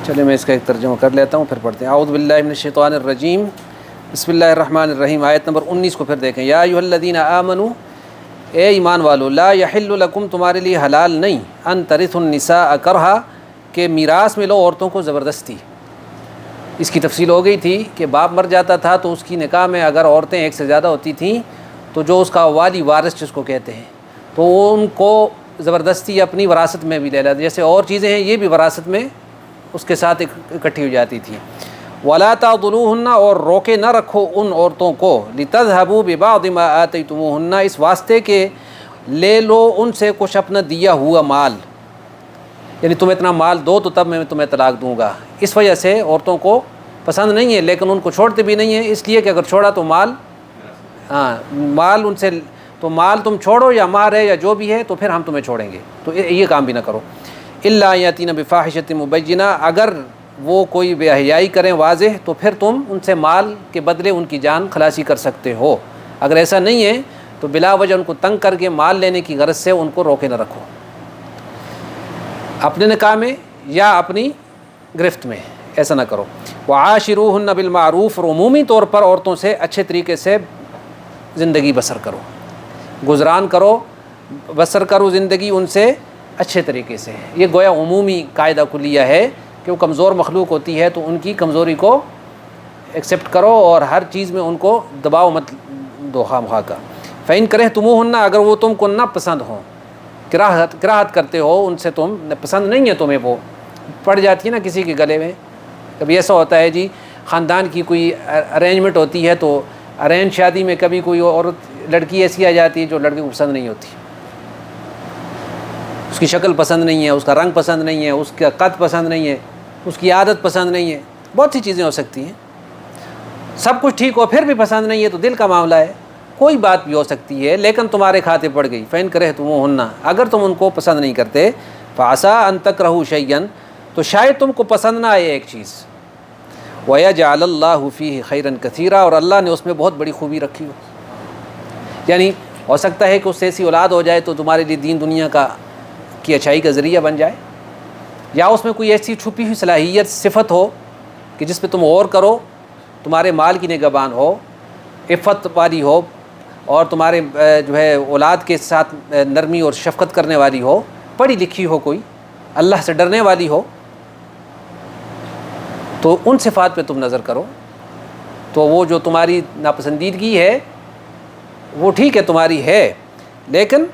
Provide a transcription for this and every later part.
چلے میں اس کا ایک ترجمہ کر لیتا ہوں، پھر پڑھتے ہیں۔ اعوذ باللہ من الشیطان الرجیم، بسم اللہ الرحمن الرحیم۔ آیت نمبر 19 کو پھر دیکھیں۔ یا ایھا الذین آمنوا، اے ایمان والو، لا یحل لکم، تمہارے لیے حلال نہیں، ان ترثوا النساء کرہا، کہ میراث میں لو عورتوں کو زبردستی۔ اس کی تفصیل ہو گئی تھی کہ باپ مر جاتا تھا تو اس کی نکاح میں اگر عورتیں ایک سے زیادہ ہوتی تھیں تو جو اس کا والی وارث جس کو کہتے ہیں، تو وہ ان کو زبردستی اپنی وراثت میں بھی لے لیتے، جیسے اور چیزیں ہیں یہ بھی وراثت میں اس کے ساتھ اکٹھی ہو جاتی تھیں۔ وَلَا تَعْضُلُوهُنَّ، اور روکے نہ رکھو ان عورتوں کو، لِتَذْهَبُوا بِبَعْضِ مَا آتَيْتُمُوهُنَّ، اس واسطے کہ لے لو ان سے کچھ اپنا دیا ہوا مال، یعنی تم اتنا مال دو تو تب میں تمہیں طلاق دوں گا۔ اس وجہ سے عورتوں کو پسند نہیں ہے، لیکن ان کو چھوڑتے بھی نہیں ہیں، اس لیے کہ اگر چھوڑا تو مال ان سے، تو مال تم چھوڑو یا مہر ہے یا جو بھی ہے تو پھر ہم تمہیں چھوڑیں گے، تو یہ کام بھی نہ کرو۔ الا یاتین بفاحشۃ مبینہ، اگر وہ کوئی بے حیائی کریں واضح تو پھر تم ان سے مال کے بدلے ان کی جان خلاصی کر سکتے ہو۔ اگر ایسا نہیں ہے تو بلا وجہ ان کو تنگ کر کے مال لینے کی غرض سے ان کو روکے نہ رکھو، اپنے نکاح میں یا اپنی گرفت میں، ایسا نہ کرو۔ وعاشروہن بالمعروف، اور عمومی طور پر عورتوں سے اچھے طریقے سے زندگی بسر کرو، گزران کرو، بسر کرو زندگی ان سے اچھے طریقے سے۔ یہ گویا عمومی قاعدہ کلیہ ہے کہ وہ کمزور مخلوق ہوتی ہے تو ان کی کمزوری کو ایکسیپٹ کرو اور ہر چیز میں ان کو دباؤ مت دو خواہ مخواہ کا۔ فَإِن كَرِهْتُمُوهُنَّ، اگر وہ تم کو نہ پسند ہوں، کراہت کرتے ہو ان سے، تم پسند نہیں ہے تمہیں، وہ پڑ جاتی ہے نا کسی کے گلے میں۔ کبھی ایسا ہوتا ہے جی، خاندان کی کوئی ارینجمنٹ ہوتی ہے تو ارینج شادی میں کبھی کوئی عورت لڑکی ایسی آ جاتی ہے جو لڑکے کو پسند نہیں ہوتی، اس کی شکل پسند نہیں ہے، اس کا رنگ پسند نہیں ہے، اس کا قد پسند نہیں ہے، اس کی عادت پسند نہیں ہے، بہت سی چیزیں ہو سکتی ہیں، سب کچھ ٹھیک ہو پھر بھی پسند نہیں ہے تو دل کا معاملہ ہے، کوئی بات بھی ہو سکتی ہے، لیکن تمہارے کھاتے پڑ گئی۔ فَإِن كَرِهْتُمُوهُنَّ، اگر تم ان کو پسند نہیں کرتے، فَعَسَىٰ أَن تَكْرَهُوا شَيْئًا، تو شاید تم کو پسند نہ آئے ایک چیز، وَيَجْعَلَ اللَّهُ فِيهِ خَيْرًا كَثِيرًا، اور اللہ نے اس میں بہت بڑی خوبی رکھی ہو، یعنی ہو سکتا ہے کہ اس سے ایسی اولاد ہو جائے تو تمہارے لیے دین دنیا کی اچھائی کا ذریعہ بن جائے، یا اس میں کوئی ایسی چھپی ہوئی صلاحیت صفت ہو کہ جس پہ تم غور کرو، تمہارے مال کی نگہبان ہو، عفت والی ہو، اور تمہارے جو ہے اولاد کے ساتھ نرمی اور شفقت کرنے والی ہو، پڑھی لکھی ہو، کوئی اللہ سے ڈرنے والی ہو، تو ان صفات پہ تم نظر کرو، تو وہ جو تمہاری ناپسندیدگی ہے وہ ٹھیک ہے تمہاری ہے، لیکن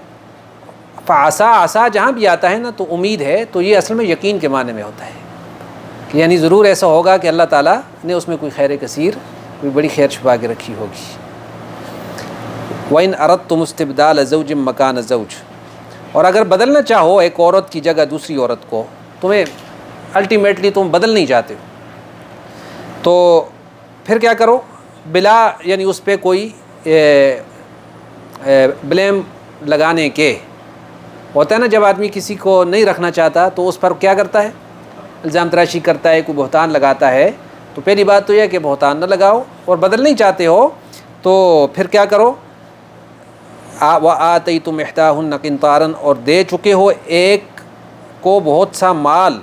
عسیٰ جہاں بھی آتا ہے نا تو امید ہے، تو یہ اصل میں یقین کے معنی میں ہوتا ہے کہ یعنی ضرور ایسا ہوگا کہ اللہ تعالیٰ نے اس میں کوئی خیر کثیر، کوئی بڑی خیر چھپا کے رکھی ہوگی۔ وَإِنْ أَرَدْتُمُ اسْتِبْدَالَ زَوْجٍ مَّكَانَ زَوْجٍ، اور اگر بدلنا چاہو ایک عورت کی جگہ دوسری عورت کو، تمہیں الٹیمیٹلی تم بدل نہیں چاہتے ہو، تو پھر کیا کرو؟ بلا یعنی اس پہ کوئی بلیم لگانے کے، ہوتا ہے نا جب آدمی کسی کو نہیں رکھنا چاہتا تو اس پر کیا کرتا ہے؟ الزام تراشی کرتا ہے، کوئی بہتان لگاتا ہے، تو پہلی بات تو یہ ہے کہ بہتان نہ لگاؤ، اور بدل نہیں چاہتے ہو تو پھر کیا کرو؟ وَآتَيْتُمْ إِحْدَاهُنَّ قِنْطَارًا، اور دے چکے ہو ایک کو بہت سا مال،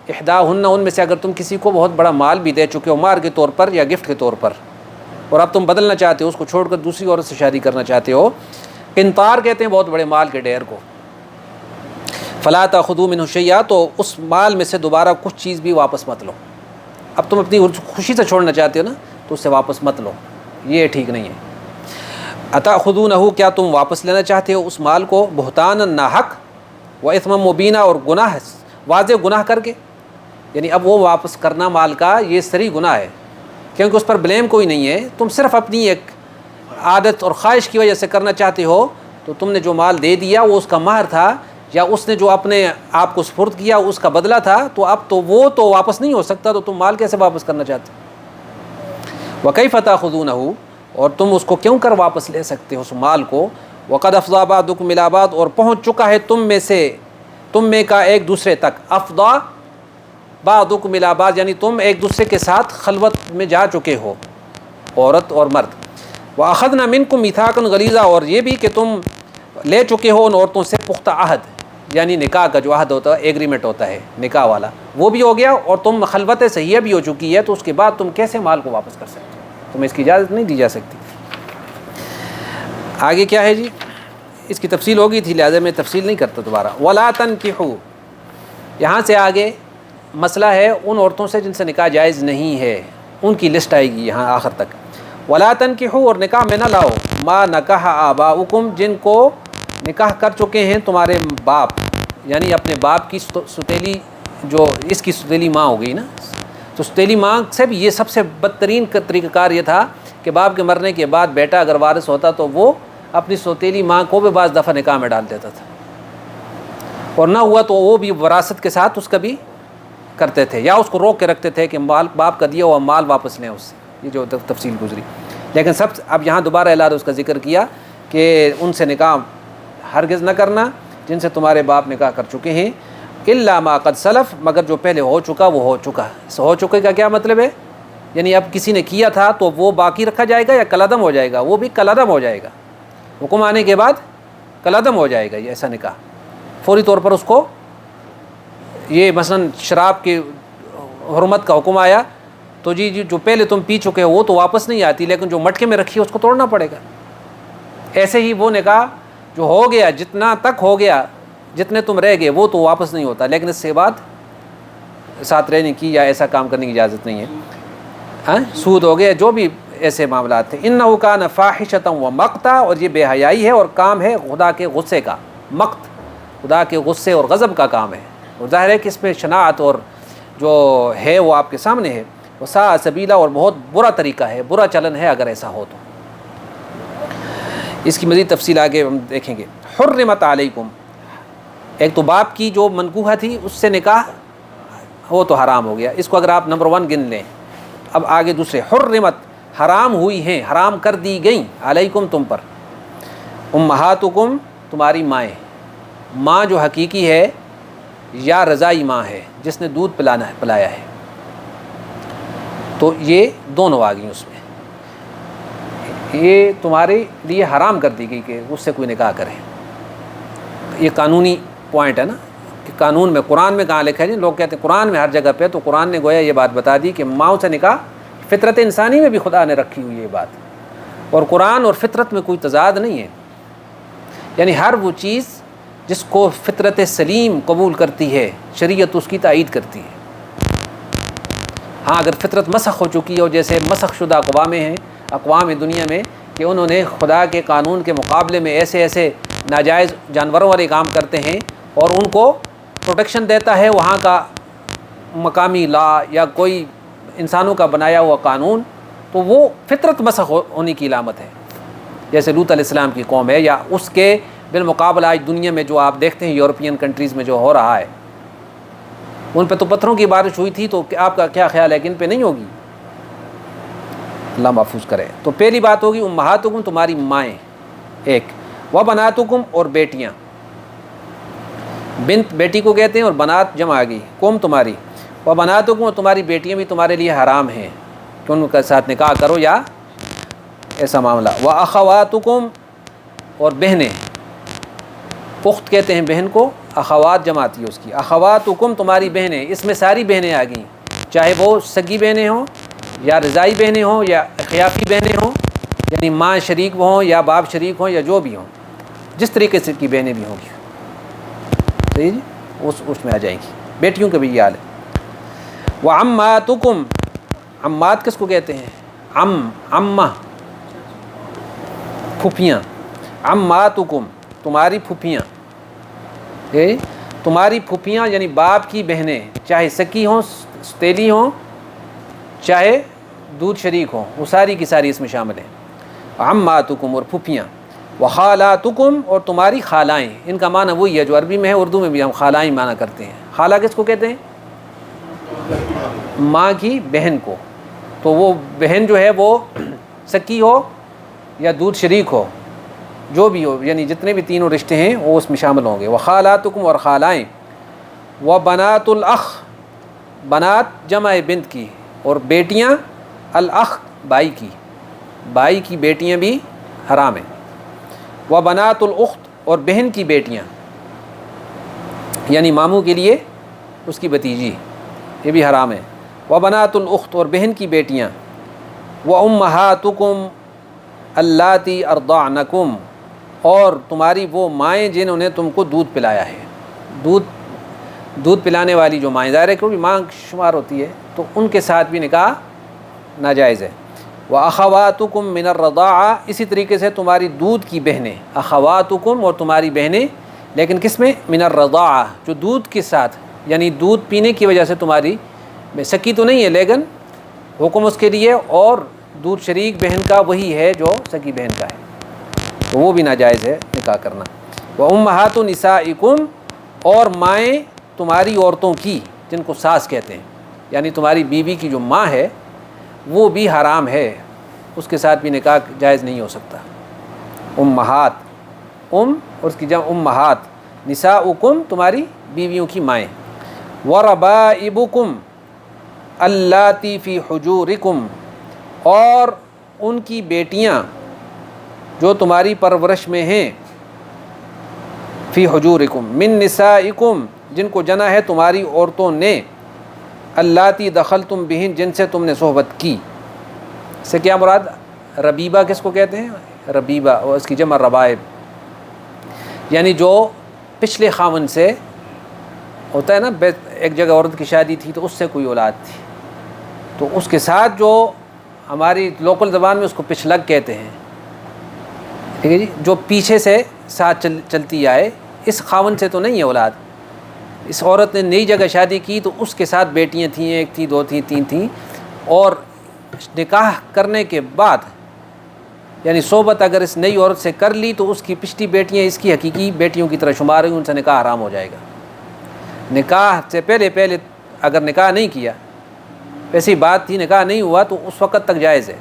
احداہن ان میں سے اگر تم کسی کو بہت بڑا مال بھی دے چکے ہو مہر کے طور پر یا گفٹ کے طور پر، اور اب تم بدلنا چاہتے ہو، اس کو چھوڑ کر دوسری عورت سے شادی کرنا چاہتے ہو، قنطار کہتے ہیں بہت بڑے مال کے ڈھیر کو، فَلَا تَأْخُذُوا مِنْهُ شَيْئًا، تو اس مال میں سے دوبارہ کچھ چیز بھی واپس مت لو، اب تم اپنی خوشی سے چھوڑنا چاہتے ہو نا تو اس سے واپس مت لو، یہ ٹھیک نہیں ہے۔ أَتَأْخُذُونَهُ، کیا تم واپس لینا چاہتے ہو اس مال کو، بہتانا ناحق، وَإِثْمًا مُبِينًا، اور گناہ واضح گناہ کر کے، یعنی اب وہ واپس کرنا مال کا یہ صریح گناہ ہے، کیونکہ اس پر بلیم کوئی نہیں ہے، تم صرف اپنی ایک عادت اور خواہش کی وجہ سے کرنا چاہتے ہو، تو تم نے جو مال دے دیا وہ اس کا مہر تھا، یا اس نے جو اپنے آپ کو سپرد کیا اس کا بدلہ تھا، تو اب تو وہ تو واپس نہیں ہو سکتا، تو تم مال کیسے واپس کرنا چاہتے ہو؟ وَكَيْفَ تَأْخُذُونَهُ، اور تم اس کو کیوں کر واپس لے سکتے ہو اس مال کو، وَقَدْ أَفْضَىٰ بَعْضُكُمْ إِلَىٰ بَعْضٍ، اور پہنچ چکا ہے تم میں کا ایک دوسرے تک، أَفْضَىٰ بَعْضُكُمْ إِلَىٰ بَعْضٍ، یعنی تم ایک دوسرے کے ساتھ خلوت میں جا چکے ہو، عورت اور مرد، وَأَخَذْنَا مِنْكُمْ مِيثَاقًا غَلِيظًا، اور یہ بھی کہ تم لے چکے ہو ان عورتوں سے پختہ عہد، یعنی نکاح کا جو عہد ہوتا ہے، ایگریمنٹ ہوتا ہے نکاح والا، وہ بھی ہو گیا، اور تم خلوت صحیحہ بھی ہو چکی ہے، تو اس کے بعد تم کیسے مال کو واپس کر سکتے ہو؟ تمہیں اس کی اجازت نہیں دی جا سکتی۔ آگے کیا ہے جی، اس کی تفصیل ہو گئی تھی، لہٰذا میں تفصیل نہیں کرتا دوبارہ۔ وَلَا تَنْكِحُوا، یہاں سے آگے مسئلہ ہے ان عورتوں سے جن سے نکاح جائز نہیں ہے، ان کی لسٹ آئے گی یہاں آخر تک۔ وَلَا تَنْكِحُوا، اور نکاح میں نہ لاؤ، مَا نَكَحَ آبَاؤُكُمْ، جن کو نکاح کر چکے ہیں تمہارے باپ، یعنی اپنے باپ کی ستیلی، جو اس کی ستیلی ماں ہو گئی نا، تو ستیلی ماں سے بھی یہ سب سے بدترین طریقہ کار یہ تھا کہ باپ کے مرنے کے بعد بیٹا اگر وارث ہوتا تو وہ اپنی ستیلی ماں کو بھی بعض دفعہ نکاح میں ڈال دیتا تھا، اور نہ ہوا تو وہ بھی وراثت کے ساتھ اس کا بھی کرتے تھے، یا اس کو روک کے رکھتے تھے کہ مال باپ کا دیا ہوا مال واپس لیں اس سے، یہ جو تفصیل گزری۔ لیکن اب یہاں دوبارہ اعلان اس کا ذکر کیا کہ ان سے نکاح ہرگز نہ کرنا جن سے تمہارے باپ نکاح کر چکے ہیں، الا ما قد سلف، مگر جو پہلے ہو چکا وہ ہو چکا۔ ہو چکے کا کیا مطلب ہے؟ یعنی اب کسی نے کیا تھا تو وہ باقی رکھا جائے گا یا کلعدم ہو جائے گا؟ وہ بھی کلعدم ہو جائے گا، حکم آنے کے بعد کلعدم ہو جائے گا یہ ایسا نکاح فوری طور پر۔ اس کو یہ مثلا شراب کی حرمت کا حکم آیا تو جی جو پہلے تم پی چکے ہو وہ تو واپس نہیں آتی، لیکن جو مٹکے میں رکھی ہے اس کو توڑنا پڑے گا۔ ایسے ہی وہ نکاح جو ہو گیا، جتنا تک ہو گیا، جتنے تم رہ گئے وہ تو واپس نہیں ہوتا، لیکن اس سے بعد ساتھ رہنے کی یا ایسا کام کرنے کی اجازت نہیں ہے۔ ہاں، سود ہو گیا، جو بھی ایسے معاملات تھے۔ انہ کان فاحشۃ و مقتا، اور یہ بے حیائی ہے اور کام ہے خدا کے غصے کا، مقت خدا کے غصے اور غضب کا کام ہے، اور ظاہر ہے کہ اس میں شناعت اور جو ہے وہ آپ کے سامنے ہے۔ وساء سبیلا، اور بہت برا طریقہ ہے، برا چلن ہے اگر ایسا ہو تو۔ اس کی مزید تفصیل آگے ہم دیکھیں گے۔ حرمت علیکم، ایک تو باپ کی جو منکوحہ تھی اس سے نکاح وہ تو حرام ہو گیا، اس کو اگر آپ نمبر 1 گن لیں۔ اب آگے دوسرے، حرمت، حرام ہوئی ہیں، حرام کر دی گئیں، علیکم تم پر، امہاتکم تمہاری مائیں، ماں جو حقیقی ہے یا رضائی ماں ہے جس نے دودھ پلایا ہے، تو یہ دونوں آ گئیں اس میں، یہ تمہارے لیے حرام کر دی گئی کہ اس سے کوئی نکاح کرے۔ یہ قانونی پوائنٹ ہے نا، کہ قانون میں، قرآن میں کہاں لکھا ہے جی؟ لوگ کہتے ہیں قرآن میں ہر جگہ پہ، تو قرآن نے گویا یہ بات بتا دی کہ ماؤں سے نکاح فطرت انسانی میں بھی خدا نے رکھی ہوئی یہ بات، اور قرآن اور فطرت میں کوئی تضاد نہیں ہے، یعنی ہر وہ چیز جس کو فطرت سلیم قبول کرتی ہے شریعت اس کی تائید کرتی ہے۔ ہاں اگر فطرت مسخ ہو چکی ہو، جیسے مسخ شدہ اقوام دنیا میں کہ انہوں نے خدا کے قانون کے مقابلے میں ایسے ناجائز جانوروں والے کام کرتے ہیں، اور ان کو پروٹیکشن دیتا ہے وہاں کا مقامی لا یا کوئی انسانوں کا بنایا ہوا قانون، تو وہ فطرت مسخ ہونے کی علامت ہے، جیسے لوط علیہ السلام کی قوم ہے، یا اس کے بالمقابلہ آج دنیا میں جو آپ دیکھتے ہیں یورپین کنٹریز میں جو ہو رہا ہے، ان پہ تو پتھروں کی بارش ہوئی تھی، تو آپ کا کیا خیال ہے کہ ان پہ نہیں ہوگی؟ اللہ محفوظ کرے۔ تو پہلی بات ہوگی امہاتکم تمہاری مائیں، ایک، وبناتکم اور بیٹیاں، بنت بیٹی کو کہتے ہیں، اور بنات جمع آ گئی، قوم تمہاری، وبناتکم اور تمہاری بیٹیاں بھی تمہارے لیے حرام ہیں کہ ان کے ساتھ نکاح کرو یا ایسا معاملہ، واخواتکم اور بہنیں، پخت کہتے ہیں بہن کو، اخوات جمع آتی ہے اس کی، اخواتکم تمہاری بہنیں، اس میں ساری بہنیں آ گئیں، چاہے وہ سگی بہنیں ہوں یا رضائی بہنیں ہوں یا اخیافی بہنیں ہوں، یعنی ماں شریک ہوں یا باپ شریک ہوں یا جو بھی ہوں، جس طریقے سے کی بہنیں بھی ہوں گی، صحیح جی، اس میں آ جائیں گی، بیٹیوں کا بھی یہ حال ہے۔ وعماتکم، عمات کس کو کہتے ہیں؟ عمہ، پھوپھیاں، عماتکم تمہاری پھوپھیاں، تمہاری پھوپھیاں یعنی باپ کی بہنیں، چاہے سکی ہوں، ستیلی ہوں، چاہے دودھ شریک ہوں، وہ ساری کی ساری اس میں شامل ہیں۔ عماتکم اور پھوپھیاں، وخالاتکم اور تمہاری خالائیں، ان کا معنی وہی ہے جو عربی میں ہے، اردو میں بھی ہم خالائیں معنی کرتے ہیں۔ خالہ کس کو کہتے ہیں؟ ماں کی بہن کو، تو وہ بہن جو ہے وہ سکی ہو یا دودھ شریک ہو، جو بھی ہو، یعنی جتنے بھی تینوں رشتے ہیں وہ اس میں شامل ہوں گے۔ وخالاتکم اور خالائیں، وبنات الاخ، بنات جمع بنت کی، اور بیٹیاں، الاخ بھائی کی بیٹیاں بھی حرام ہیں۔ وبنات الاخت اور بہن کی بیٹیاں، یعنی ماموں کے لیے اس کی بھتیجی، یہ بھی حرام ہے۔ وبنات الاخت، اور بہن کی بیٹیاں۔ وامہاتکم اللاتی ارضعنکم، اور تمہاری وہ مائیں جنہوں نے تم کو دودھ پلایا ہے، دودھ پلانے والی جو مائیں، ظاہر ہے کہ وہ بھی ماں شمار ہوتی ہے، تو ان کے ساتھ بھی نکاح ناجائز ہے۔ وَأَخَوَاتُكُم مِّنَ الرَّضَاعَةِ، اسی طریقے سے تمہاری دودھ کی بہنیں، اخواتکم اور تمہاری بہنیں، لیکن کس میں؟ من الرضاعہ، جو دودھ کے ساتھ، یعنی دودھ پینے کی وجہ سے تمہاری سکی تو نہیں ہے لیکن حکم اس کے لیے، اور دودھ شریک بہن کا وہی ہے جو سکی بہن کا ہے، تو وہ بھی ناجائز ہے نکاح کرنا۔ وَأُمَّهَاتُ نِسَائِكُمْ، اور مائیں تمہاری عورتوں کی، جن کو ساس کہتے ہیں، یعنی تمہاری بیوی کی جو ماں ہے وہ بھی حرام ہے، اس کے ساتھ بھی نکاح جائز نہیں ہو سکتا۔ امہات، اور اس کی جمع امہات، نساؤکم تمہاری بیویوں کی مائیں۔ وربائبکم اللاتی فی حجورکم، اور ان کی بیٹیاں جو تمہاری پرورش میں ہیں، فی حجورکم من نسائکم، جن کو جنا ہے تمہاری عورتوں نے، اللاتی دخلتم بہن، جن سے تم نے صحبت کی۔ اس سے کیا مراد؟ ربیبہ کس کو کہتے ہیں؟ ربیبہ، اور اس کی جمع ربائب، یعنی جو پچھلے خاوند سے ہوتا ہے نا، ایک جگہ عورت کی شادی تھی تو اس سے کوئی اولاد تھی، تو اس کے ساتھ جو ہماری لوکل زبان میں اس کو پچھلگ کہتے ہیں، ٹھیک ہے جی، جو پیچھے سے ساتھ چلتی آئے، اس خاوند سے تو نہیں ہے اولاد، اس عورت نے نئی جگہ شادی کی تو اس کے ساتھ بیٹیاں تھیں، ایک تھی، دو تھیں، تین تھیں، اور نکاح کرنے کے بعد یعنی صحبت اگر اس نئی عورت سے کر لی تو اس کی پچھلی بیٹیاں اس کی حقیقی بیٹیوں کی طرح شمار ہوئی، ان سے نکاح حرام ہو جائے گا۔ نکاح سے پہلے اگر نکاح نہیں کیا، ایسی بات تھی نکاح نہیں ہوا، تو اس وقت تک جائز ہے،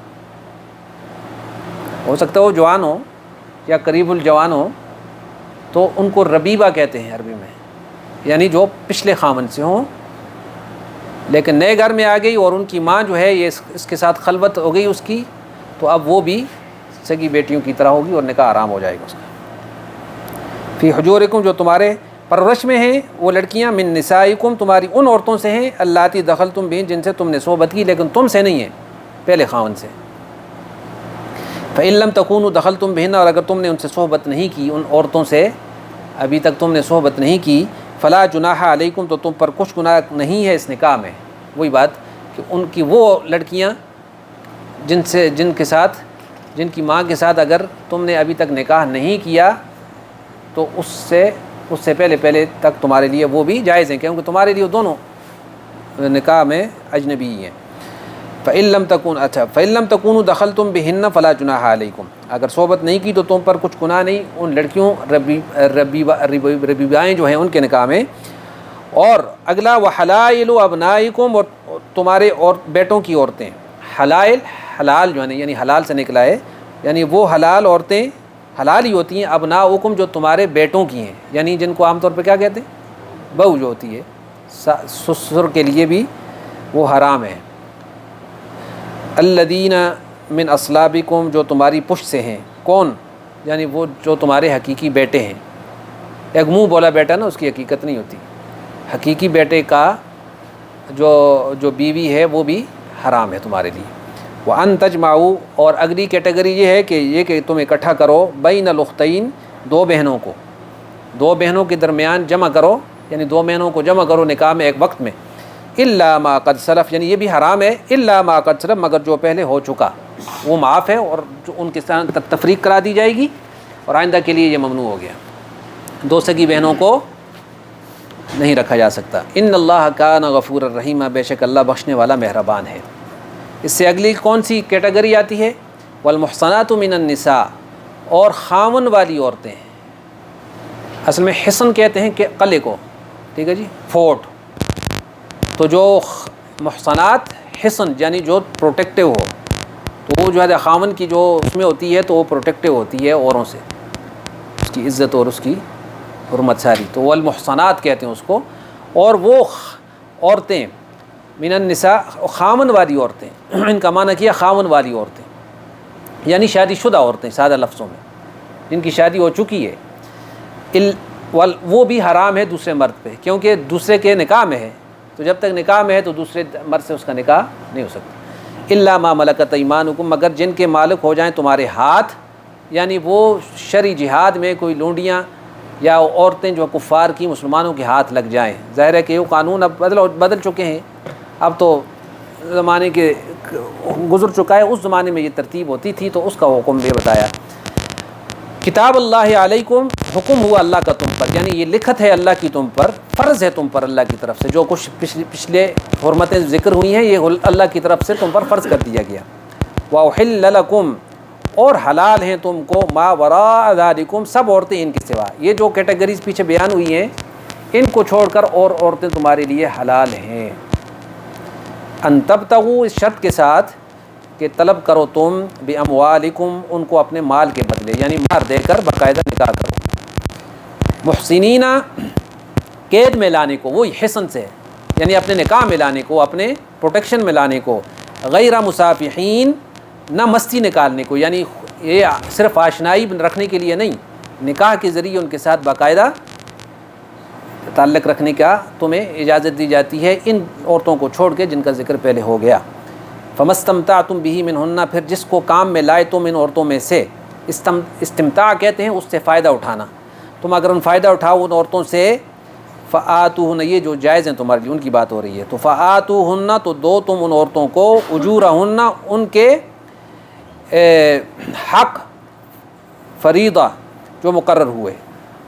ہو سکتا ہے وہ جوان ہو یا قریب الجوان ہو، تو ان کو ربیبہ کہتے ہیں عربی میں، یعنی جو پچھلے خامن سے ہوں لیکن نئے گھر میں آ گئی اور ان کی ماں جو ہے یہ اس کے ساتھ خلوت ہو گئی اس کی، تو اب وہ بھی سگی بیٹیوں کی طرح ہوگی اور نکاح حرام ہو جائے گا اس کا۔ فی حجورکم، جو تمہارے پرورش میں ہیں وہ لڑکیاں، من نسائکم تمہاری ان عورتوں سے ہیں، اللاتی دخلتم بہن جن سے تم نے صحبت کی لیکن تم سے نہیں ہیں، پہلے خاوند سے۔ فإن لم تکونوا دخلتم بہن، اور اگر تم نے ان سے صحبت نہیں کی، ان عورتوں سے ابھی تک تم نے صحبت نہیں کی، فلا جناح علیکم، تو تم پر کچھ گناہ نہیں ہے اس نکاح میں۔ وہی بات کہ ان کی وہ لڑکیاں جن کی ماں کے ساتھ اگر تم نے ابھی تک نکاح نہیں کیا تو اس سے پہلے تک تمہارے لیے وہ بھی جائز ہیں، کیونکہ تمہارے لیے دونوں نکاح میں اجنبی ہیں۔ فإن لم تکونوا دخلتم بہن فلا جناح علیکم، اگر صحبت نہیں کی تو تم پر کچھ گناہ نہیں ان لڑکیوں ربیبائیں جو ہیں ان کے نکاح میں۔ اور اگلا، وحلائل ابنائکم، اور تمہارے اور بیٹوں کی عورتیں، حلال جو ہے یعنی حلال سے نکلا ہے، یعنی وہ حلال عورتیں حلال ہی ہوتی ہیں، ابناؤکم جو تمہارے بیٹوں کی ہیں، یعنی جن کو عام طور پہ کیا کہتے ہیں؟ بہو جو ہوتی ہے، سسر کے لیے بھی وہ حرام ہے۔ الذین من اصلابکم، جو تمہاری پشت سے ہیں، کون؟ یعنی وہ جو تمہارے حقیقی بیٹے ہیں، ایک منہ بولا بیٹا نا، اس کی حقیقت نہیں ہوتی، حقیقی بیٹے کا جو بیوی ہے وہ بھی حرام ہے تمہارے لیے۔ وَأَن تَجْمَعُوا، اور اگلی کیٹیگری یہ ہے کہ تم اکٹھا کرو بین الاختین، دو بہنوں کے درمیان جمع کرو، یعنی دو بہنوں کو جمع کرو نکاح میں ایک وقت میں، الا ما قد سلف، یعنی یہ بھی حرام ہے، الا ما قد سلف، مگر جو پہلے ہو چکا وہ معاف ہے، اور جو ان کے ساتھ تفریق کرا دی جائے گی اور آئندہ کے لیے یہ ممنوع ہو گیا، دو سگی بہنوں کو نہیں رکھا جا سکتا۔ ان اللہ کان غفور الرحیم، بے شک اللہ بخشنے والا مہربان ہے۔ اس سے اگلی کون سی کیٹیگری آتی ہے؟ والمحصنات من النساء، اور خاون والی عورتیں، اصل میں حصن کہتے ہیں کہ قلعے کو، ٹھیک ہے جی، فورٹ، تو جو محصنات حصن یعنی جو پروٹیکٹیو ہو، تو وہ جو ہے خاون کی جو اس میں ہوتی ہے تو وہ پروٹیکٹیو ہوتی ہے اوروں سے، اس کی عزت اور اس کی حرمت ساری، تو والمحصنات کہتے ہیں اس کو۔ اور وہ عورتیں من النساء، خاون والی عورتیں، ان کا معنی کیا خاون والی عورتیں، یعنی شادی شدہ عورتیں، سادہ لفظوں میں، جن کی شادی ہو چکی ہے، وہ بھی حرام ہے دوسرے مرد پہ، کیونکہ دوسرے کے نکاح میں ہے، تو جب تک نکاح میں ہے تو دوسرے مرد سے اس کا نکاح نہیں ہو سکتا۔ الا ما ملکت ایمانکم، مگر جن کے مالک ہو جائیں تمہارے ہاتھ، یعنی وہ شرعی جہاد میں کوئی لونڈیاں یا عورتیں جو کفار کی مسلمانوں کے ہاتھ لگ جائیں۔ ظاہر ہے کہ وہ قانون اب بدل چکے ہیں، اب تو زمانے کے گزر چکا ہے، اس زمانے میں یہ ترتیب ہوتی تھی تو اس کا حکم بھی بتایا۔ کتاب اللہ علیکم، حکم ہوا اللہ کا تم پر، یعنی یہ لکھت ہے اللہ کی تم پر، فرض ہے تم پر اللہ کی طرف سے، جو کچھ پچھلے حرمتیں ذکر ہوئی ہیں یہ اللہ کی طرف سے تم پر فرض کر دیا گیا۔ وَأُحِلَّ لَكُمْ، اور حلال ہیں تم کو، ما وراء ذالکم، سب عورتیں ان کے سوا، یہ جو کیٹیگریز پیچھے بیان ہوئی ہیں ان کو چھوڑ کر اور عورتیں تمہارے لیے حلال ہیں۔ ان تبتغوا، اس شرط کے ساتھ کہ طلب کرو تم، باموالکم، ان کو اپنے مال کے بدلے، یعنی مہر دے کر باقاعدہ نکاح کرو۔ محسنین، قید میں لانے کو، وہی حسن سے، یعنی اپنے نکاح میں لانے کو، اپنے پروٹیکشن میں لانے کو، غیر مصافحین، نہ مستی نکالنے کو، یعنی یہ صرف آشنائی رکھنے کے لیے نہیں، نکاح کے ذریعے ان کے ساتھ باقاعدہ تعلق رکھنے کا تمہیں اجازت دی جاتی ہے، ان عورتوں کو چھوڑ کے جن کا ذکر پہلے ہو گیا۔ فمستمتعتم بہ منہن، پھر جس کو کام میں لائے تم ان عورتوں میں سے، استمتاع کہتے ہیں اس سے فائدہ اٹھانا، تم اگر ان فائدہ اٹھاؤ ان عورتوں سے، فآتوہن، یہ جو جائز ہیں تمہارے لیے ان کی بات ہو رہی ہے، تو فآتوہن، تو دو تم ان عورتوں کو، اجورہن، ان کے حق، فریضہ جو مقرر ہوئے،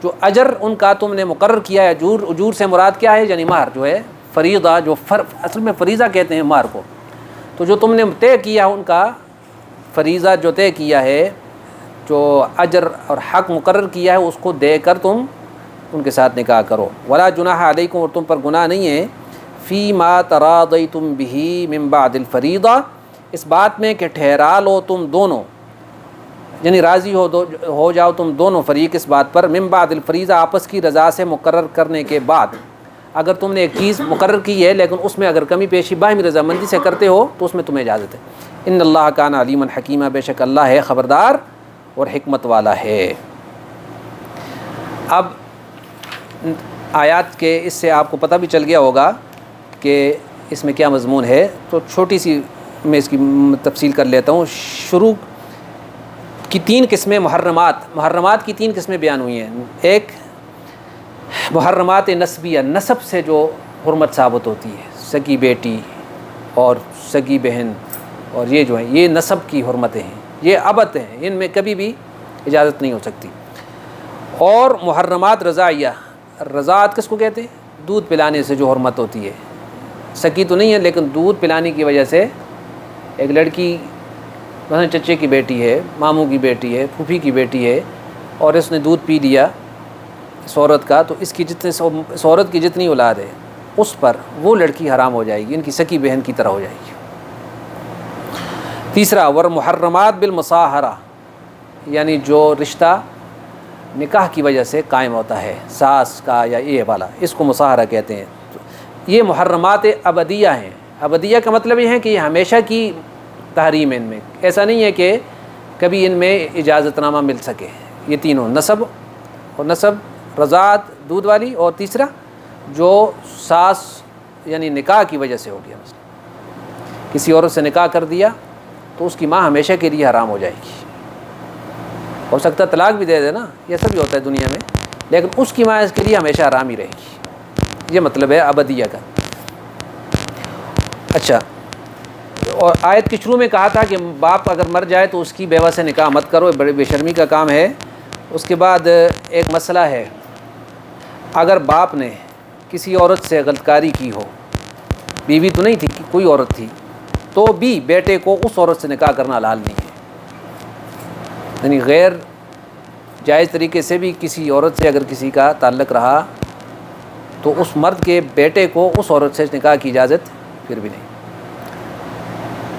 جو اجر ان کا تم نے مقرر کیا ہے، اجور سے مراد کیا ہے، یعنی مہر جو ہے، فریضہ جو اصل میں فریضہ کہتے ہیں مہر کو، تو جو تم نے طے کیا ان کا فریضہ جو طے کیا ہے، جو اجر اور حق مقرر کیا ہے، اس کو دے کر تم ان کے ساتھ نکاح کرو۔ ولا جناح علیکم، اور تم پر گناہ نہیں ہے، فی ما تراضیتم بہ من بعد الفریضہ، اس بات میں کہ ٹھہرا لو تم دونوں، یعنی راضی ہو جاؤ تم دونوں فریق اس بات پر، من بعد الفریضہ، آپس کی رضا سے مقرر کرنے کے بعد، اگر تم نے ایک چیز مقرر کی ہے لیکن اس میں اگر کمی پیشی باہمی رضامندی سے کرتے ہو تو اس میں تمہیں اجازت ہے۔ ان اللہ کان علیما حکیما، بے شک اللہ ہے خبردار اور حکمت والا ہے۔ اب آیات کے اس سے آپ کو پتہ بھی چل گیا ہوگا کہ اس میں کیا مضمون ہے، تو چھوٹی سی میں اس کی تفصیل کر لیتا ہوں۔ شروع کی 3 قسمیں محرمات کی 3 قسمیں بیان ہوئی ہیں۔ ایک محرمات نسبیہ، نسب سے جو حرمت ثابت ہوتی ہے، سگی بیٹی اور سگی بہن، اور یہ جو ہیں یہ نسب کی حرمتیں ہیں، یہ ابد ہیں، ان میں کبھی بھی اجازت نہیں ہو سکتی۔ اور محرمات رضاعیہ، رضاعت کس کو کہتے ہیں؟ دودھ پلانے سے جو حرمت ہوتی ہے، سکی تو نہیں ہے لیکن دودھ پلانے کی وجہ سے ایک لڑکی مثلا چچے کی بیٹی ہے، ماموں کی بیٹی ہے، پھوپھی کی بیٹی ہے، اور اس نے دودھ پی لیا اس عورت کا، تو اس عورت کی جتنی اولاد ہے اس پر وہ لڑکی حرام ہو جائے گی، ان کی سکی بہن کی طرح ہو جائے گی۔ تیسرا، ور محرمات بالمصاہرہ، یعنی جو رشتہ نکاح کی وجہ سے قائم ہوتا ہے، ساس کا یا یہ والا، اس کو مصاہرہ کہتے ہیں۔ یہ محرمات ابدیہ ہیں۔ ابدیہ کا مطلب یہ ہے کہ یہ ہمیشہ کی تحریم ہے، ان میں ایسا نہیں ہے کہ کبھی ان میں اجازت نامہ مل سکے۔ یہ تینوں، نسب، رضاعت دودھ والی، اور تیسرا جو ساس یعنی نکاح کی وجہ سے ہو گیا، مثلا کسی عورت سے نکاح کر دیا تو اس کی ماں ہمیشہ کے لیے حرام ہو جائے گی، ہو سکتا ہے طلاق بھی دے دے نا، یہ سب بھی ہوتا ہے دنیا میں، لیکن اس کی ماں اس کے لیے ہمیشہ حرام ہی رہے گی۔ یہ مطلب ہے ابدیہ کا۔ اچھا، اور آیت کے شروع میں کہا تھا کہ باپ اگر مر جائے تو اس کی بیوہ سے نکاح مت کرو، بڑے بے شرمی کا کام ہے۔ اس کے بعد ایک مسئلہ ہے، اگر باپ نے کسی عورت سے غلط کاری کی ہو، بیوی تو نہیں تھی، کوئی عورت تھی، تو بھی بیٹے کو اس عورت سے نکاح کرنا حلال نہیں ہے، یعنی غیر جائز طریقے سے بھی کسی عورت سے اگر کسی کا تعلق رہا تو اس مرد کے بیٹے کو اس عورت سے نکاح کی اجازت پھر بھی نہیں۔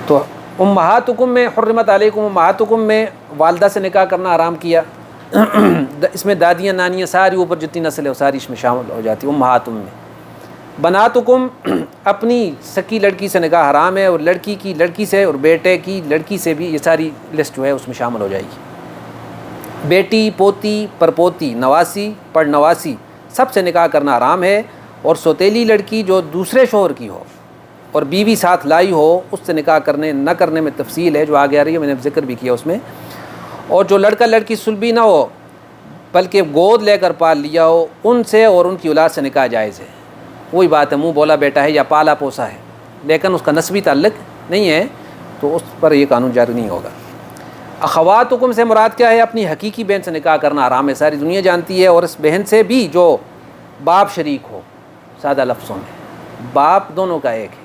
تو امہاتکم میں حرمت علیکم، امہاتکم میں والدہ سے نکاح کرنا حرام کیا، اس میں دادیاں نانیاں ساری اوپر جتنی نسل ہے وہ ساری اس میں شامل ہو جاتی ہے امہاتم میں۔ بناتکم، اپنی سکی لڑکی سے نکاح حرام ہے، اور لڑکی کی لڑکی سے اور بیٹے کی لڑکی سے بھی، یہ ساری لسٹ جو ہے اس میں شامل ہو جائے گی۔ بیٹی، پوتی، پرپوتی، نواسی، پڑنواسی، سب سے نکاح کرنا حرام ہے، اور سوتیلی لڑکی جو دوسرے شوہر کی ہو اور بیوی ساتھ لائی ہو اس سے نکاح کرنے نہ کرنے میں تفصیل ہے جو آگے آ رہی ہے، میں نے ذکر بھی کیا اس میں. اور جو لڑکا لڑکی صلبی نہ ہو بلکہ گود لے کر پال لیا ہو، ان سے اور ان کی اولاد سے نکاح جائز ہے. وہی بات ہے، منہ بولا بیٹا ہے یا پالا پوسا ہے لیکن اس کا نسبی تعلق نہیں ہے تو اس پر یہ قانون جاری نہیں ہوگا. اخواتکم سے مراد کیا ہے؟ اپنی حقیقی بہن سے نکاح کرنا حرام ہے، ساری دنیا جانتی ہے. اور اس بہن سے بھی جو باپ شریک ہو، سادہ لفظوں میں باپ دونوں کا ایک ہے،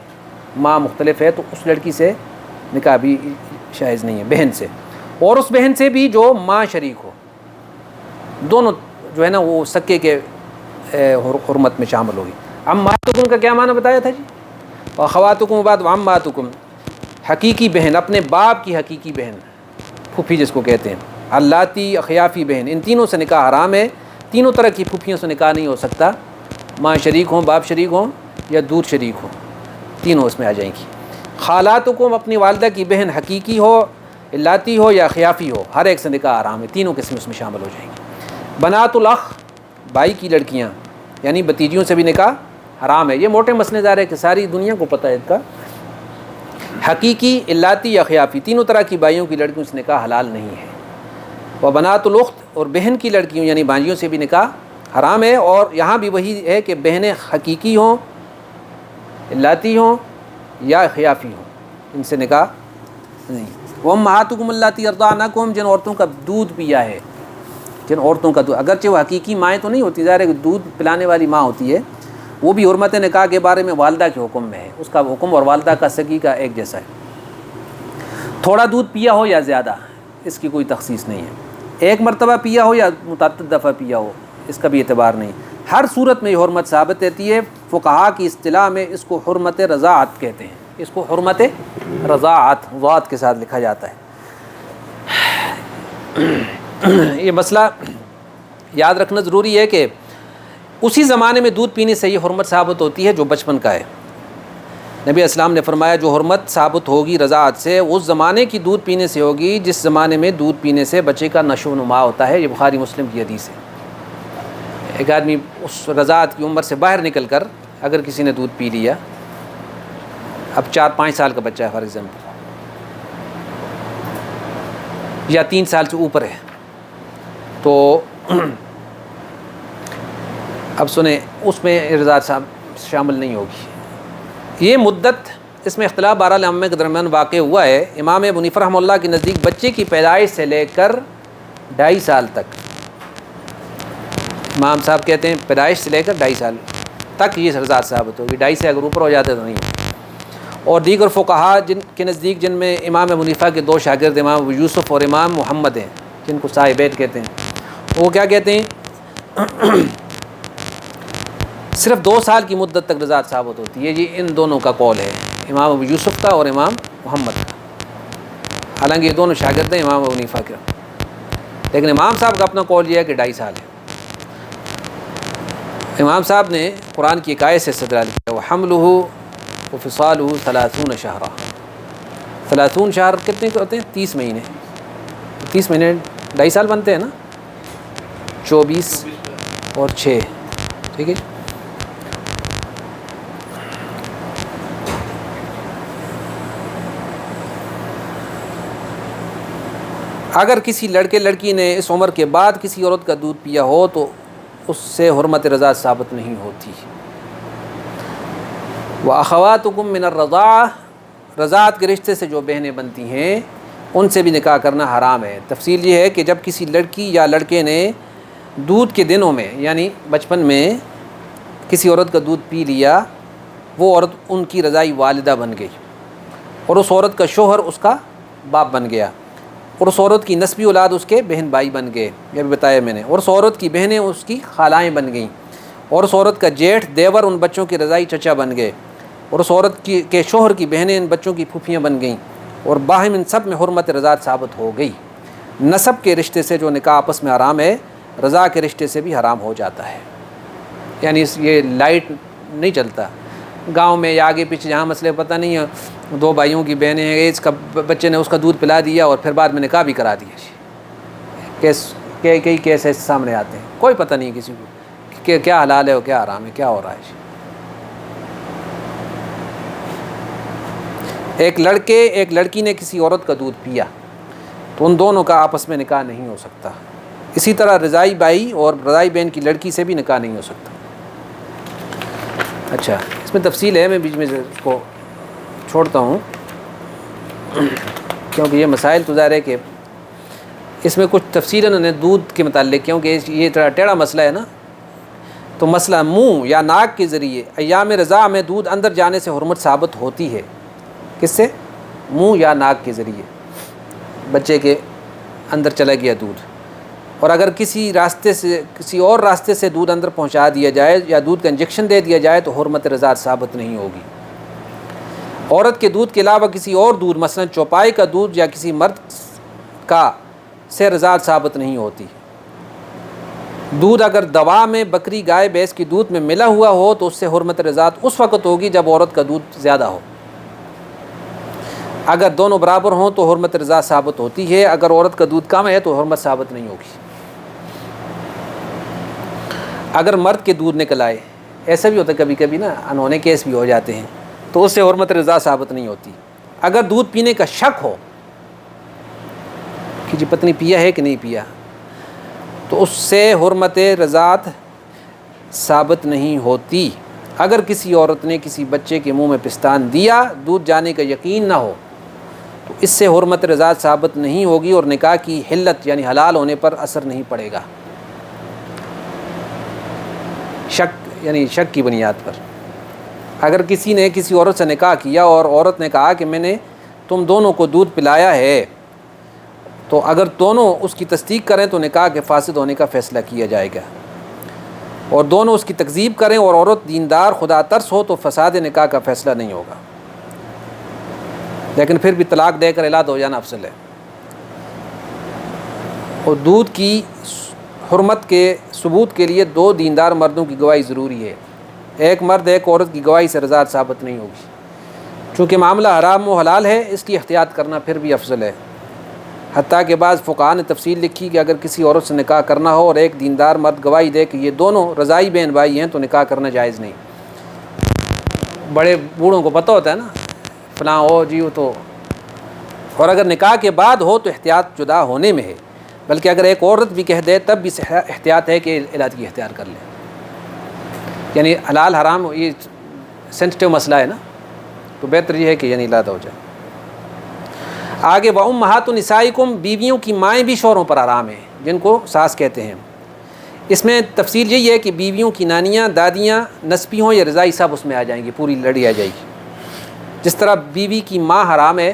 ماں مختلف ہے تو اس لڑکی سے نکاح بھی جائز نہیں ہے بہن سے. اور اس بہن سے بھی جو ماں شریک ہو، دونوں جو ہے نا وہ سکے کے حرمت میں شامل ہوگی. عماتکم کا کیا معنی بتایا تھا جی؟ اخواتکم بعد عماتکم، حقیقی بہن، اپنے باپ کی حقیقی بہن، پھوپھی جس کو کہتے ہیں. اللاتی اخیافی بہن، ان تینوں سے نکاح حرام ہے. تینوں طرح کی پھوپھیوں سے نکاح نہیں ہو سکتا، ماں شریک ہوں، باپ شریک ہوں یا دودھ شریک ہوں، تینوں اس میں آ جائیں گی. خالاتکم، اپنی والدہ کی بہن حقیقی ہو، اللاتی ہو یا خیافی ہو، ہر ایک سے نکاح حرام ہے، تینوں قسم اس میں شامل ہو جائیں گی. بنات الاخ، بھائی کی لڑکیاں یعنی بتیجیوں سے بھی نکاح حرام ہے. یہ موٹے مسئلے دار ہے کہ ساری دنیا کو پتہ ہے اس کا. حقیقی، اللاتی یا خیافی، تینوں طرح کی بھائیوں کی لڑکیوں سے نکاح حلال نہیں ہے. و بنات الاخت، اور بہن کی لڑکیوں یعنی بھانجیوں سے بھی نکاح حرام ہے. اور یہاں بھی وہی ہے کہ بہنیں حقیقی ہوں، اللاتی ہوں یا خیافی ہوں، ان سے نکاح نہیں. وامہاتکم اللاتی ارضعنکم، جن عورتوں کا دودھ پیا ہے، جن عورتوں کا دودھ، اگرچہ وہ حقیقی مائیں تو نہیں ہوتی، ظاہر ہے کہ دودھ پلانے والی ماں ہوتی ہے، وہ بھی حرمت نکاح کے بارے میں والدہ کے حکم میں ہے. اس کا حکم اور والدہ کا سگی کا ایک جیسا ہے. تھوڑا دودھ پیا ہو یا زیادہ، اس کی کوئی تخصیص نہیں ہے. ایک مرتبہ پیا ہو یا متعدد دفعہ پیا ہو، اس کا بھی اعتبار نہیں. ہر صورت میں یہ حرمت ثابت رہتی ہے. فقہا کی اصطلاح میں اس کو حرمت رضاعت کہتے ہیں. اس کو حرمت رضاعت ضاد کے ساتھ لکھا جاتا ہے. یہ مسئلہ یاد رکھنا ضروری ہے کہ اسی زمانے میں دودھ پینے سے یہ حرمت ثابت ہوتی ہے جو بچپن کا ہے. نبی اسلام نے فرمایا جو حرمت ثابت ہوگی رضاعت سے اس زمانے کی دودھ پینے سے ہوگی جس زمانے میں دودھ پینے سے بچے کا نشو و نما ہوتا ہے. یہ بخاری مسلم کی حدیث ہے. ایک آدمی اس رضاعت کی عمر سے باہر نکل کر اگر کسی نے دودھ پی لیا، اب 4-5 سال کا بچہ ہے فار ایگزامپل، یا 3 سال سے اوپر ہے، تو اب سنیں اس میں رضاعت شامل نہیں ہوگی. یہ مدت، اس میں اختلاف بہرحال ائمہ کے درمیان واقع ہوا ہے. امام ابو حنیفہ رحمہ اللہ کے نزدیک بچے کی پیدائش سے لے کر 2.5 سال تک، امام صاحب کہتے ہیں پیدائش سے لے کر 2.5 سال تک یہ رضاعت ثابت ہوگی. 2.5 سے اگر اوپر ہو جاتے تو نہیں. اور دیگر فقہا جن کے نزدیک، جن میں امام ابو حنیفہ کے 2 شاگرد امام ابو یوسف اور امام محمد ہیں جن کو صاحبین کہتے ہیں، وہ کیا کہتے ہیں؟ صرف 2 سال کی مدت تک رضاعت ثابت ہوتی ہے. یہ ان دونوں کا قول ہے، امام ابو یوسف کا اور امام محمد کا. حالانکہ یہ دونوں شاگرد ہیں امام ابو حنیفہ کے، لیکن امام صاحب کا اپنا قول یہ ہے کہ 2.5 سال ہے. امام صاحب نے قرآن کی ایک آیت سے استدلال کیا، وَحَمْلُهُ وَفِصَالُهُ 30 شهرا. 30 شہر کتنے کے ہوتے ہیں؟ 30 مہینے. 30 مہینے 2.5 سال بنتے ہیں نا، 24 اور 6، ٹھیک ہے. اگر کسی لڑکے لڑکی نے اس عمر کے بعد کسی عورت کا دودھ پیا ہو تو اس سے حرمت رضاعت ثابت نہیں ہوتی. وَأَخَوَاتُكُم مِّنَ الرَّضَاعَةِ، رضاعت کے رشتے سے جو بہنیں بنتی ہیں ان سے بھی نکاح کرنا حرام ہے. تفصیل یہ ہے کہ جب کسی لڑکی یا لڑکے نے دودھ کے دنوں میں یعنی بچپن میں کسی عورت کا دودھ پی لیا، وہ عورت ان کی رضائی والدہ بن گئی اور اس عورت کا شوہر اس کا باپ بن گیا، اور اس عورت کی نسبی اولاد اس کے بہن بھائی بن گئے، یہ بھی بتایا میں نے، اور اس عورت کی بہنیں اس کی خالائیں بن گئیں، اور اس عورت کا جیٹھ دیور ان بچوں کے رضائی چچا بن گئے، اور اس عورت کے شوہر کی بہنیں ان بچوں کی پھوپھیاں بن گئیں، اور باہم ان سب میں حرمت رضاعت ثابت ہو گئی. نسب کے رشتے سے جو نکاح آپس میں حرام ہے، رضاع کے رشتے سے بھی حرام ہو جاتا ہے. یعنی یہ لائٹ نہیں چلتا گاؤں میں یا آگے پیچھے جہاں مسئلے پتہ نہیں ہے، 2 بھائیوں کی بہنیں ہیں، اس کا بچے نے اس کا دودھ پلا دیا اور پھر بعد میں نکاح بھی کرا دیا. کئی کیس ایسے سامنے آتے ہیں، کوئی پتہ نہیں کسی کو کہ کیا حلال ہے اور کیا حرام ہے، کیا ہو رہا ہے. ایک لڑکی نے کسی عورت کا دودھ پیا تو ان دونوں کا آپس میں نکاح نہیں ہو سکتا. اسی طرح رضائی بھائی اور رضائی بہن کی لڑکی سے بھی نکاح نہیں ہو سکتا. اچھا، اس میں تفصیل ہے، میں بیچ میں اس کو چھوڑتا ہوں کیونکہ یہ مسائل تو ظاہر ہے کہ اس میں کچھ تفصیل انہوں نے دودھ کے متعلق، کیونکہ یہ تھوڑا ٹیڑھا مسئلہ ہے نا. تو مسئلہ منہ یا ناک کے ذریعے ایام رضاع میں دودھ اندر جانے سے حرمت ثابت ہوتی ہے. کس سے؟ منہ یا ناک کے ذریعے بچے کے اندر چلا گیا دودھ. اور اگر کسی اور راستے سے دودھ اندر پہنچا دیا جائے یا دودھ کا انجیکشن دے دیا جائے تو حرمت رضاعت ثابت نہیں ہوگی. عورت کے دودھ کے علاوہ کسی اور دودھ، مثلا چوپائے کا دودھ یا کسی مرد کا، سے رضاعت ثابت نہیں ہوتی. دودھ اگر دوا میں بکری، گائے، بھینس کی دودھ میں ملا ہوا ہو تو اس سے حرمت رضاعت اس وقت ہوگی جب عورت کا دودھ زیادہ ہو. اگر دونوں برابر ہوں تو حرمت رضاعت ثابت ہوتی ہے. اگر عورت کا دودھ کم ہے تو حرمت ثابت نہیں ہوگی. اگر مرد کے دودھ نکل آئے، ایسا بھی ہوتا ہے کبھی کبھی نا، انہونے کیس بھی ہو جاتے ہیں، تو اس سے حرمت رضاعت ثابت نہیں ہوتی. اگر دودھ پینے کا شک ہو کہ جی پتنی پیا ہے کہ نہیں پیا، تو اس سے حرمت رضاعت ثابت نہیں ہوتی. اگر کسی عورت نے کسی بچے کے منہ میں پستان دیا، دودھ جانے کا یقین نہ ہو، تو اس سے حرمت رضاعت ثابت نہیں ہوگی اور نکاح کی حلت یعنی حلال ہونے پر اثر نہیں پڑے گا. شک کی بنیاد پر اگر کسی نے کسی عورت سے نکاح کیا اور عورت نے کہا کہ میں نے تم دونوں کو دودھ پلایا ہے، تو اگر دونوں اس کی تصدیق کریں تو نکاح کے فاسد ہونے کا فیصلہ کیا جائے گا. اور دونوں اس کی تکذیب کریں اور عورت دیندار خدا ترس ہو تو فساد نکاح کا فیصلہ نہیں ہوگا. لیکن پھر بھی طلاق دے کر علاد ہو جانا افضل ہے. اور دودھ کی حرمت کے ثبوت کے لیے 2 دیندار مردوں کی گواہی ضروری ہے. ایک مرد ایک عورت کی گواہی سے رضاعت ثابت نہیں ہوگی. چونکہ معاملہ حرام و حلال ہے، اس کی احتیاط کرنا پھر بھی افضل ہے. حتیٰ کہ بعض فقہاء نے تفصیل لکھی کہ اگر کسی عورت سے نکاح کرنا ہو اور ایک دیندار مرد گواہی دے کہ یہ دونوں رضائی بہن بھائی ہیں تو نکاح کرنا جائز نہیں. بڑے بوڑھوں کو پتہ ہوتا ہے نا فلاں ہو جی وہ تو. اور اگر نکاح کے بعد ہو تو احتیاط جدا ہونے میں ہے، بلکہ اگر ایک عورت بھی کہہ دے تب بھی احتیاط ہے کہ علاج کی اختیار کر لے. یعنی حلال حرام یہ سینسٹیو مسئلہ ہے نا، تو بہتر یہ ہے کہ یعنی علیحدہ ہو جائے. آگے وَأُمَّهَاتُ نِسَائِكُمْ، بیویوں کی مائیں بھی شوہروں پر حرام ہیں، جن کو ساس کہتے ہیں. اس میں تفصیل یہی ہے کہ بیویوں کی نانیاں، دادیاں، نسبی ہوں یا رضائی سب اس میں آ جائیں گی، پوری لڑی آ جائے گی. جس طرح بیوی کی ماں حرام ہے،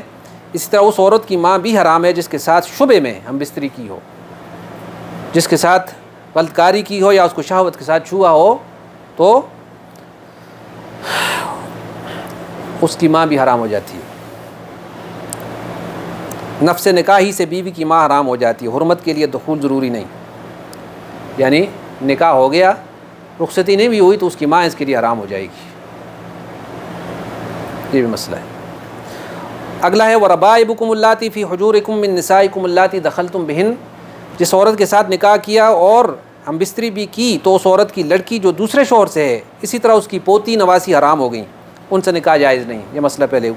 اسی طرح اس عورت کی ماں بھی حرام ہے جس کے ساتھ شبے میں ہم بستری کی ہو، جس کے ساتھ غلطکاری کی ہو یا اس کو شہوت کے ساتھ چھوا ہو، تو اس کی ماں بھی حرام ہو جاتی ہے. نفس نکاحی سے بیوی کی ماں حرام ہو جاتی ہے. حرمت کے لیے دخول ضروری نہیں، یعنی نکاح ہو گیا، رخصتی نہیں بھی ہوئی تو اس کی ماں اس کے لیے حرام ہو جائے گی. یہ بھی مسئلہ ہے. اگلا ہے وَرَبَائِبُكُمُ اللَّاتِي فِي حُجُورِكُم مِّن نِّسَائِكُمُ اللَّاتِي دَخَلْتُم بِهِنَّ، جس عورت کے ساتھ نکاح کیا اور ہم بستری بھی کی تو اس عورت کی لڑکی جو دوسرے شوہر سے ہے، اسی طرح اس کی پوتی نواسی حرام ہو گئیں، ان سے نکاح جائز نہیں. یہ مسئلہ پہلے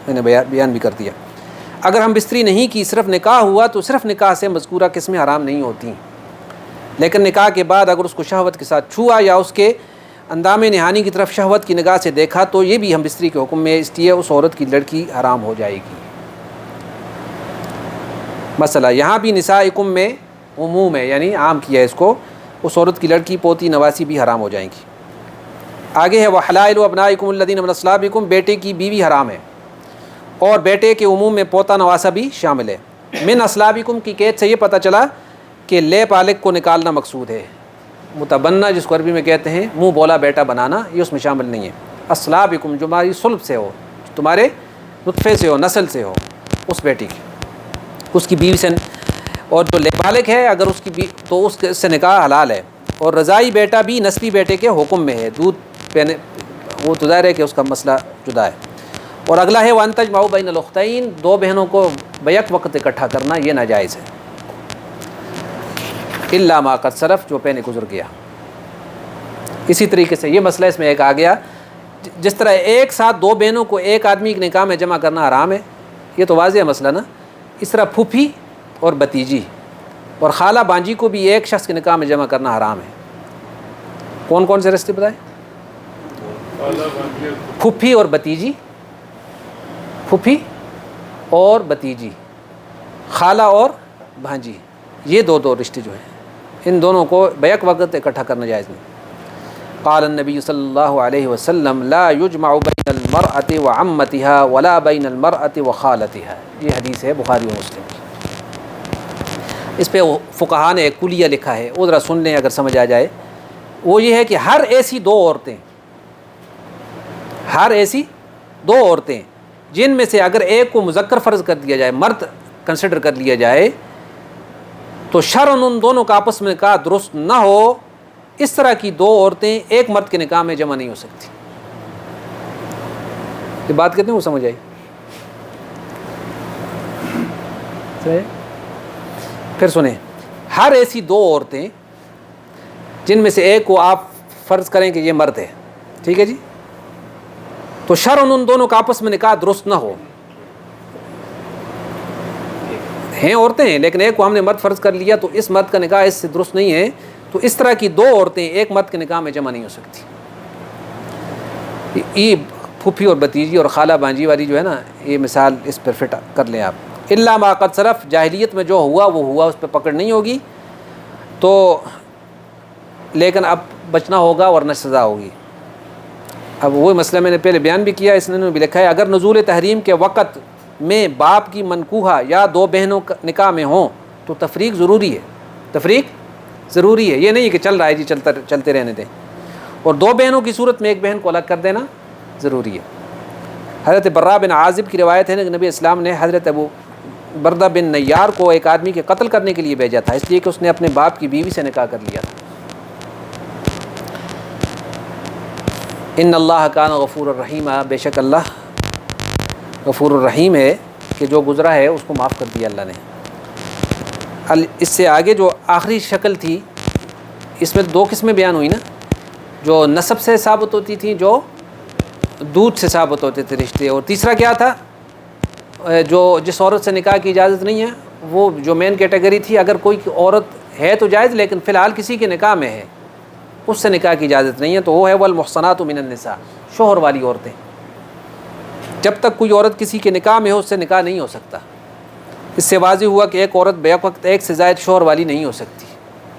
میں نے بیان بھی کر دیا. اگر ہم بستری نہیں کی، صرف نکاح ہوا تو صرف نکاح سے مذکورہ قسمیں حرام نہیں ہوتی. لیکن نکاح کے بعد اگر اس کو شہوت کے ساتھ چھوا یا اس کے اندام نہانی کی طرف شہوت کی نگاہ سے دیکھا تو یہ بھی ہم بستری کے حکم میں، اس لیے اس عورت کی لڑکی حرام ہو جائے گی. مسئلہ یہاں بھی نسائکم میں عموم ہے، یعنی عام کیا ہے اس کو، اس عورت کی لڑکی، پوتی، نواسی بھی حرام ہو جائیں گی. آگے ہے وحلائل ابنائکم الذین من اصلابکم، بیٹے کی بیوی حرام ہے، اور بیٹے کے عموم میں پوتا نواسا بھی شامل ہے. من اصلابکم کی قید سے یہ پتہ چلا کہ لے پالک کو نکالنا مقصود ہے. متبنہ جس کو عربی میں کہتے ہیں منہ بولا بیٹا بنانا، یہ اس میں شامل نہیں ہے. اصلابکم جو تمہاری صلب سے ہو، تمہارے نطفے سے ہو، نسل سے ہو، اس بیٹی کی، اس کی بیوی سے. اور جو لے پالک ہے اگر اس کی تو اس سے نکاح حلال ہے. اور رضائی بیٹا بھی نسبی بیٹے کے حکم میں ہے، دودھ پینے وہ تو ظاہر ہے کہ اس کا مسئلہ جدا ہے. اور اگلا ہے وَأَن تَجْمَعُوا بَيْنَ الْأُخْتَيْنِ، دو بہنوں کو بیک وقت اکٹھا کرنا یہ ناجائز ہے، إِلَّا مَا قَدْ سَلَف، جو پہلے گزر گیا. اسی طریقے سے یہ مسئلہ اس میں ایک آ گیا، جس طرح ایک ساتھ دو بہنوں کو ایک آدمی کے نکاح میں جمع کرنا حرام ہے، یہ تو واضح مسئلہ نا. اس طرح پھوپھی اور بتیجی اور خالہ بانجی کو بھی ایک شخص کے نکاح میں جمع کرنا حرام ہے. کون کون سے رشتے بتائیں؟ پھوپھی اور بتیجی، پھوپھی اور بتیجی، خالہ اور بھانجی، یہ دو رشتے جو ہیں ان دونوں کو بیک وقت اکٹھا کرنا جائز نہیں. قال النبی صلی اللہ علیہ وسلم لا یجمع بین المرأة وعمتها ولا بین المرأة وخالتها، یہ حدیث ہے بخاری و مسلم کی. اس پہ فقہاء نے ایک کلیہ لکھا ہے، وہ ذرا سن لیں اگر سمجھ آ جائے. وہ یہ ہے کہ ہر ایسی دو عورتیں جن میں سے اگر ایک کو مذکر فرض کر دیا جائے، مرد کنسیڈر کر لیا جائے، تو شرعاً ان دونوں کا آپس میں نکاح درست نہ ہو، اس طرح کی دو عورتیں ایک مرد کے نکاح میں جمع نہیں ہو سکتی. یہ بات کتنے کو سمجھ آئی؟ پھر سنیں، ہر ایسی دو عورتیں جن میں سے ایک کو آپ فرض کریں کہ یہ مرد ہے، ٹھیک ہے جی، تو شرعاً ان دونوں کا آپس میں نکاح درست نہ ہو. ہیں عورتیں ہیں لیکن ایک کو ہم نے مرد فرض کر لیا تو اس مرد کا نکاح اس سے درست نہیں ہے، تو اس طرح کی دو عورتیں ایک مرد کے نکاح میں جمع نہیں ہو سکتی. یہ پھوپھی اور بتیجی اور خالہ بانجی والی جو ہے نا، یہ مثال اس پر فٹ کر لیں آپ. الا ما قد سلف، جاہلیت میں جو ہوا وہ ہوا، اس پہ پکڑ نہیں ہوگی، تو لیکن اب بچنا ہوگا ورنہ سزا ہوگی. اب وہ مسئلہ میں نے پہلے بیان بھی کیا، اس نے بھی لکھا ہے اگر نزول تحریم کے وقت میں باپ کی منکوحہ یا دو بہنوں نکاح میں ہوں تو تفریق ضروری ہے. تفریق ضروری ہے، یہ نہیں کہ چل رہا ہے جی چلتے رہنے دیں. اور دو بہنوں کی صورت میں ایک بہن کو الگ کر دینا ضروری ہے. حضرت برا بن عازب کی روایت ہے کہ نبی اسلام نے حضرت ابو بردہ بن نیار کو ایک آدمی کے قتل کرنے کے لیے بھیجا تھا، اس لیے کہ اس نے اپنے باپ کی بیوی سے نکاح کر لیا تھا. ان اللہ کان غفور الرحیم، بے شک اللہ غفور الرحیم ہے کہ جو گزرا ہے اس کو معاف کر دیا اللہ نے. اس سے آگے جو آخری شکل تھی اس میں دو قسمیں بیان ہوئی نا، جو نسب سے ثابت ہوتی تھیں، جو دودھ سے ثابت ہوتے تھے رشتے، اور تیسرا کیا تھا، جو جس عورت سے نکاح کی اجازت نہیں ہے، وہ جو مین کیٹیگری تھی، اگر کوئی عورت ہے تو جائز لیکن فی الحال کسی کے نکاح میں ہے، اس سے نکاح کی اجازت نہیں ہے، تو وہ ہے والمحصنات من النساء، شوہر والی عورتیں. جب تک کوئی عورت کسی کے نکاح میں ہو اس سے نکاح نہیں ہو سکتا. اس سے واضح ہوا کہ ایک عورت بیک وقت ایک سے زائد شوہر والی نہیں ہو سکتی.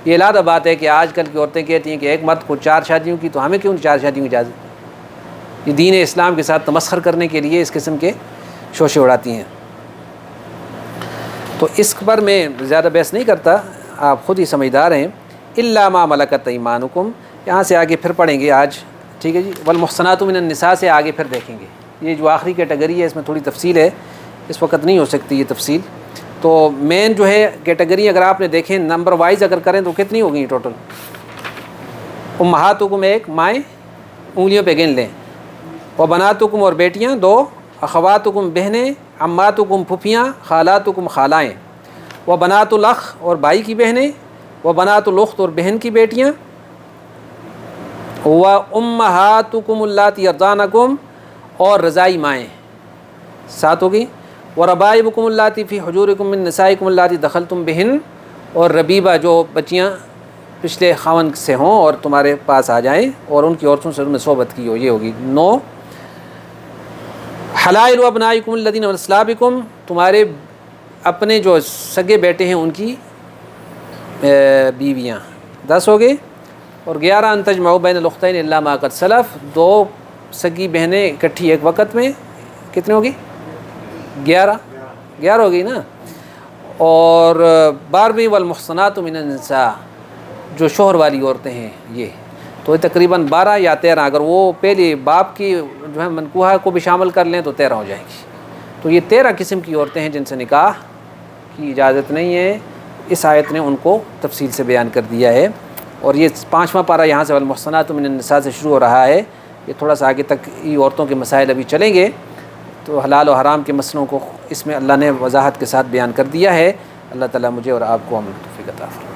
یہ علیحدہ بات ہے کہ آج کل کی عورتیں کہتی ہیں کہ ایک مرد کو 4 شادیوں کی، تو ہمیں کیوں 4 شادیوں کی اجازت؟ یہ دین اسلام کے ساتھ تمسخر کرنے کے لیے اس قسم کے شوشے اڑاتی ہیں. تو اس پر میں زیادہ بحث نہیں کرتا، آپ خود ہی سمجھدار ہیں. الا ما ملکت ایمانکم، یہاں سے آگے پھر پڑھیں گے آج، ٹھیک ہے جی. والمحصنات من النساء سے آگے پھر دیکھیں گے. یہ جو آخری کیٹیگری ہے اس میں تھوڑی تفصیل ہے، اس وقت نہیں ہو سکتی یہ تفصیل. تو مین جو ہے کیٹیگری اگر آپ نے دیکھیں نمبر وائز اگر کریں تو کتنی ہوگی ٹوٹل؟ امہاتکم ایک، مائیں انگلیوں پہ گن لیں، و بناتکم اور بیٹیاں 2، اخواتکم بہنیں، عماتکم پھپھیاں، خالاتکم خالائیں، و بنات الاخ اور بھائی کی بہنیں، و بنات الاخت اور بہن کی بیٹیاں، و امہاتکم اللاتی ارضعنکم اور رضائی مائیں 7 ہوگی، و ربائبکم اللاتی فی حجورکم من نسائکم اللاتی دخلتم بہن، اور ربیبہ جو بچیاں پچھلے خاوند سے ہوں اور تمہارے پاس آ جائیں اور ان کی عورتوں سے انہوں نے صحبت کی ہو، یہ ہوگی 9. حلائل ابنائکم الذین من اصلابکم، تمہارے اپنے جو سگے بیٹے ہیں ان کی بیویاں 10 ہو گئے. اور 11 ان تجمعوا بین الاختین الا ما قد سلف، 2 سگی بہنیں اکٹھی ایک وقت میں کتنے ہوگی؟ 11 ہو گئی نا. اور 12ویں والمحصنات من النساء، جو شوہر والی عورتیں ہیں، یہ تو تقریباً 12 یا 13، اگر وہ پہلے باپ کی جو ہے منکوحہ کو بھی شامل کر لیں تو 13 ہو جائیں گی. تو یہ 13 قسم کی عورتیں ہیں جن سے نکاح کی اجازت نہیں ہے. اس آیت نے ان کو تفصیل سے بیان کر دیا ہے. اور یہ 5واں پارہ یہاں سے والمحصنات من النساء سے شروع ہو رہا ہے. یہ تھوڑا سا آگے تک یہ عورتوں کے مسائل ابھی چلیں گے، تو حلال و حرام کے مسئلوں کو اس میں اللہ نے وضاحت کے ساتھ بیان کر دیا ہے. اللہ تعالیٰ مجھے اور آپ کو عمل کی توفیق عطا فرمائے.